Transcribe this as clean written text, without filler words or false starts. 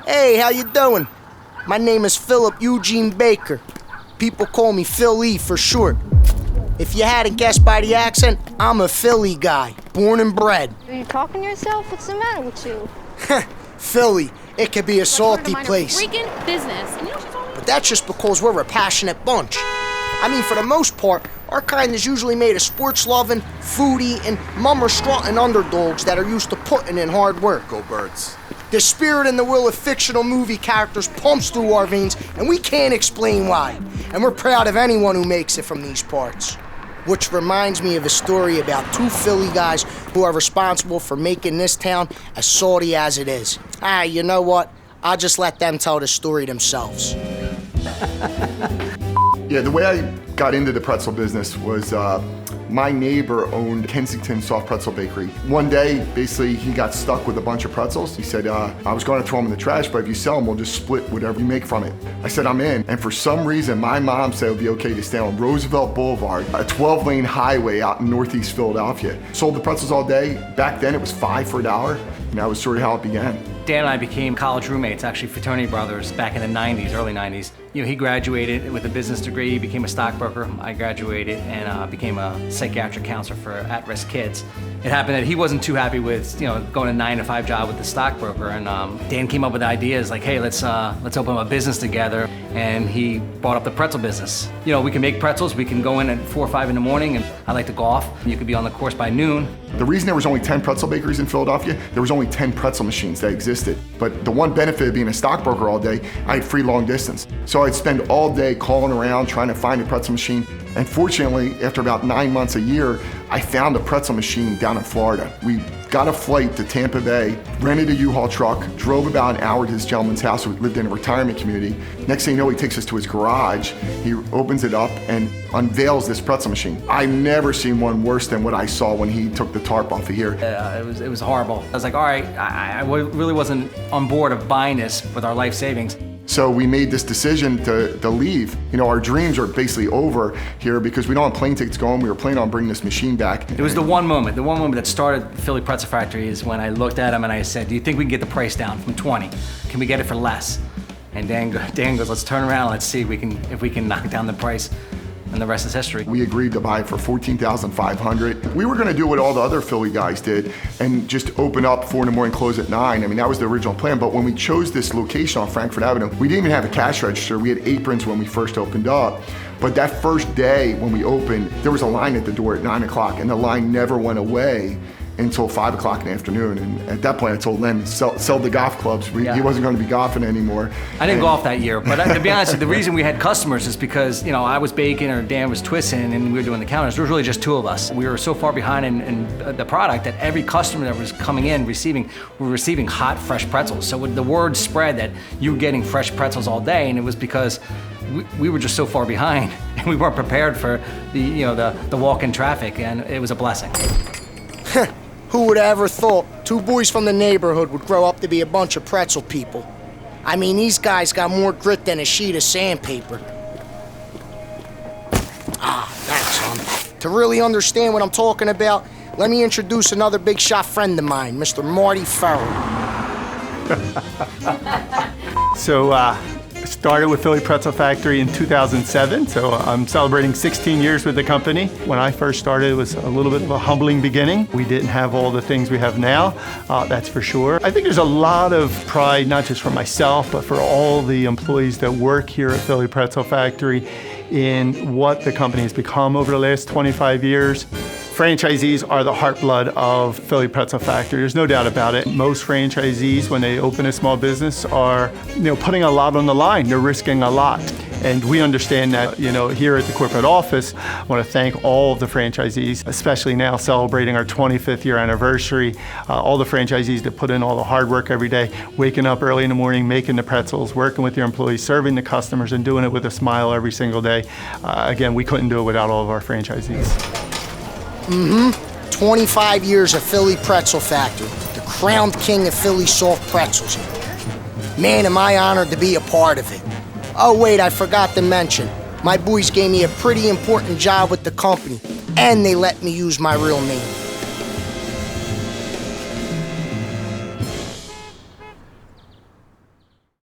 Hey, how you doing? My name is Philip Eugene Baker. People call me Phil E for short. If you hadn't guessed by the accent, I'm a Philly guy, born and bred. Are you talking to yourself? What's the matter with you? Philly, it could be a salty place. Freaking business. And you know she's only... But that's just because we're a passionate bunch. I mean, for the most part, our kind is usually made of sports-loving, foodie, and mummer-strutting underdogs that are used to putting in hard work. Go Birds. The spirit and the will of fictional movie characters pumps through our veins, and we can't explain why. And we're proud of anyone who makes it from these parts. Which reminds me of a story about two Philly guys who are responsible for making this town as salty as it is. You know what? I'll just let them tell the story themselves. Yeah, the way I got into the pretzel business was my neighbor owned Kensington Soft Pretzel Bakery. One day, basically, he got stuck with a bunch of pretzels. He said, I was going to throw them in the trash, but if you sell them, we'll just split whatever you make from it. I said, I'm in. And for some reason, my mom said it would be okay to stay on Roosevelt Boulevard, a 12-lane highway out in Northeast Philadelphia. Sold the pretzels all day. Back then, it was $5 for $1, and that was sort of how it began. Dan and I became college roommates, actually fraternity brothers, back in the 90s, early 90s. You know, he graduated with a business degree, became a stockbroker. I graduated and became a psychiatric counselor for at-risk kids. It happened that he wasn't too happy with, going a 9-to-5 job with the stockbroker, and Dan came up with ideas like, hey, let's open a business together, and he brought up the pretzel business. You know, we can make pretzels, we can go in at 4 or 5 in the morning, and I like to golf. You could be on the course by noon. The reason there was only 10 pretzel bakeries in Philadelphia, there was only 10 pretzel machines that existed. But the one benefit of being a stockbroker all day, I had free long distance. So I'd spend all day calling around trying to find a pretzel machine. And fortunately, after about 9 months, a year, I found a pretzel machine down in Florida. We got a flight to Tampa Bay, rented a U-Haul truck, drove about an hour to this gentleman's house who lived in a retirement community. Next thing you know, he takes us to his garage. He opens it up and unveils this pretzel machine. I've never seen one worse than what I saw when he took the tarp off of here. It was horrible. I was like, all right, I really wasn't on board of buying this with our life savings. So we made this decision to leave. You know, our dreams are basically over here because we don't have plane tickets going. We were planning on bringing this machine back. It was the one moment that started Philly Pretzel Factory is when I looked at him and I said, do you think we can get the price down from 20? Can we get it for less? And Dan goes, let's turn around, let's see if we can knock down the price. And the rest is history. We agreed to buy it for $14,500. We were gonna do what all the other Philly guys did and just open up 4 in the morning, close at 9. I mean, that was the original plan, but when we chose this location on Frankfurt Avenue, we didn't even have a cash register. We had aprons when we first opened up. But that first day when we opened, there was a line at the door at 9 o'clock, and the line never went away until 5 o'clock in the afternoon. And at that point, I told Len, sell the golf clubs. He wasn't going to be golfing anymore. I didn't golf that year, but to be honest, the reason we had customers is because, I was baking or Dan was twisting and we were doing the counters. There was really just 2 of us. We were so far behind in the product that every customer that was coming in were receiving hot, fresh pretzels. So the word spread that you were getting fresh pretzels all day, and it was because we were just so far behind and we weren't prepared for the walk-in traffic, and it was a blessing. Who would have ever thought 2 boys from the neighborhood would grow up to be a bunch of pretzel people? I mean, these guys got more grit than a sheet of sandpaper. Thanks, hon. To really understand what I'm talking about, let me introduce another big shot friend of mine, Mr. Marty Farrell. So, I started with Philly Pretzel Factory in 2007, so I'm celebrating 16 years with the company. When I first started, it was a little bit of a humbling beginning. We didn't have all the things we have now, that's for sure. I think there's a lot of pride, not just for myself, but for all the employees that work here at Philly Pretzel Factory in what the company has become over the last 25 years. Franchisees are the heartblood of Philly Pretzel Factory. There's no doubt about it. Most franchisees, when they open a small business, are putting a lot on the line. They're risking a lot. And we understand that, here at the corporate office, I want to thank all of the franchisees, especially now celebrating our 25th year anniversary. All the franchisees that put in all the hard work every day, waking up early in the morning, making the pretzels, working with your employees, serving the customers, and doing it with a smile every single day. Again, we couldn't do it without all of our franchisees. 25 years of Philly Pretzel Factory, the crowned king of Philly soft pretzels. Man, am I honored to be a part of it. Oh wait, I forgot to mention, my boys gave me a pretty important job with the company, and they let me use my real name.